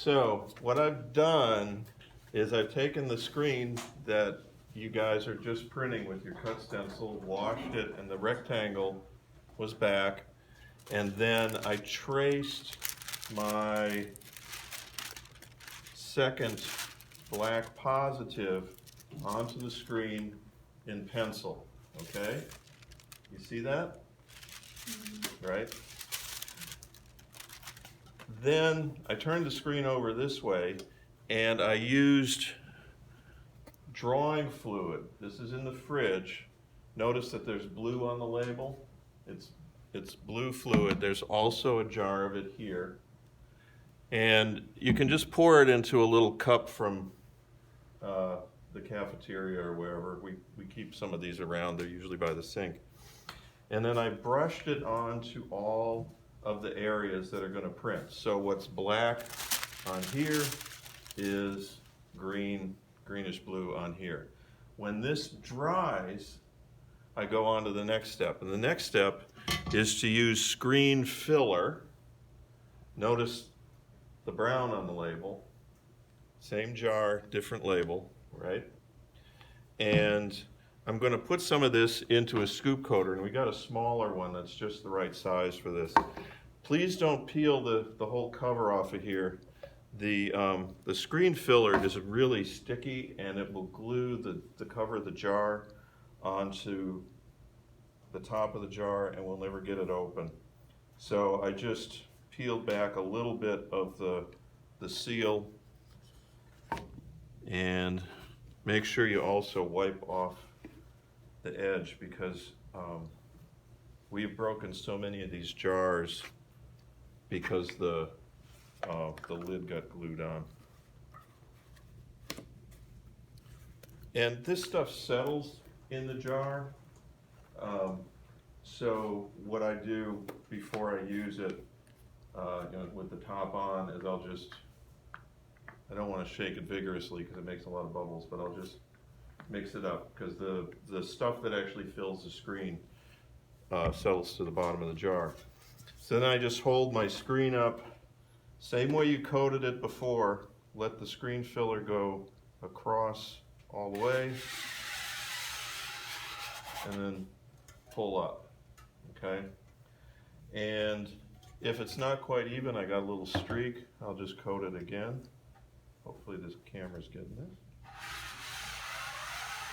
So what I've done is I've taken the screen that you guys are just printing with your cut stencil, washed it, and the rectangle was back, and then I traced my second black positive onto the screen in pencil, okay? You see that? Right? Then I turned the screen over this way and I used drawing fluid. This is in the fridge. Notice that there's blue on the label. It's blue fluid. There's also a jar of it here. And you can just pour it into a little cup from the cafeteria or wherever. We keep some of these around. They're usually by the sink. And then I brushed it onto all of the areas that are going to print. So what's black on here is greenish blue on here. When this dries, I go on to the next step. And the next step is to use screen filler. Notice the brown on the label. Same jar, different label, right? And I'm going to put some of this into a scoop coater, and we got a smaller one that's just the right size for this. Please don't peel the whole cover off of here. The screen filler is really sticky, and it will glue the cover of the jar onto the top of the jar, and we'll never get it open. So I just peeled back a little bit of the seal, and make sure you also wipe off the edge, because we've broken so many of these jars because the lid got glued on. And this stuff settles in the jar. So what I do before I use it, with the top on, is I don't want to shake it vigorously because it makes a lot of bubbles, but I'll just mix it up, because the stuff that actually fills the screen settles to the bottom of the jar. So then I just hold my screen up, same way you coated it before. Let the screen filler go across all the way, and then pull up, okay? And if it's not quite even, I got a little streak, I'll just coat it again. Hopefully this camera's getting this.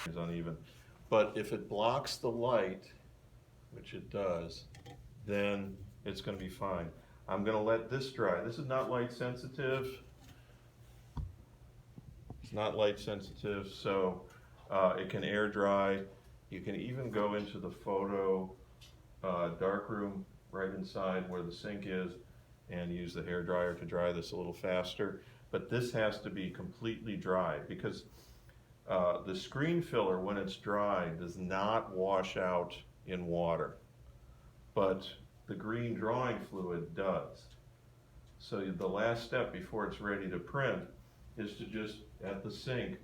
Is uneven. But if it blocks the light, which it does, then it's going to be fine. I'm going to let this dry. This is not light sensitive. It's not light sensitive, so it can air dry. You can even go into the photo darkroom right inside where the sink is and use the hair dryer to dry this a little faster. But this has to be completely dry, because the screen filler, when it's dry, does not wash out in water, but the green drawing fluid does. So the last step before it's ready to print is to just, at the sink,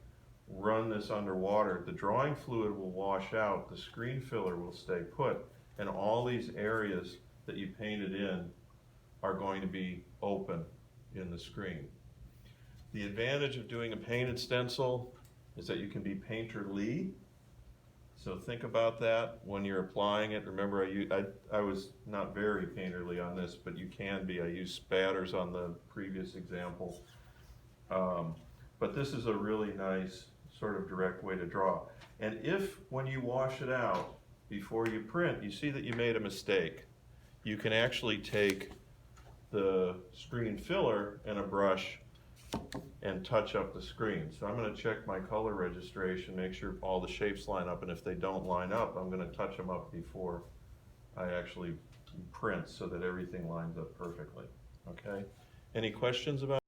run this underwater. The drawing fluid will wash out, the screen filler will stay put, and all these areas that you painted in are going to be open in the screen. The advantage of doing a painted stencil is that you can be painterly. So think about that when you're applying it. Remember, I was not very painterly on this, but you can be. I used spatters on the previous example. But this is a really nice sort of direct way to draw. And if, when you wash it out before you print, you see that you made a mistake, you can actually take the screen filler and a brush and touch up the screen. So I'm going to check my color registration, make sure all the shapes line up, and if they don't line up, I'm going to touch them up before I actually print so that everything lines up perfectly. Okay? Any questions about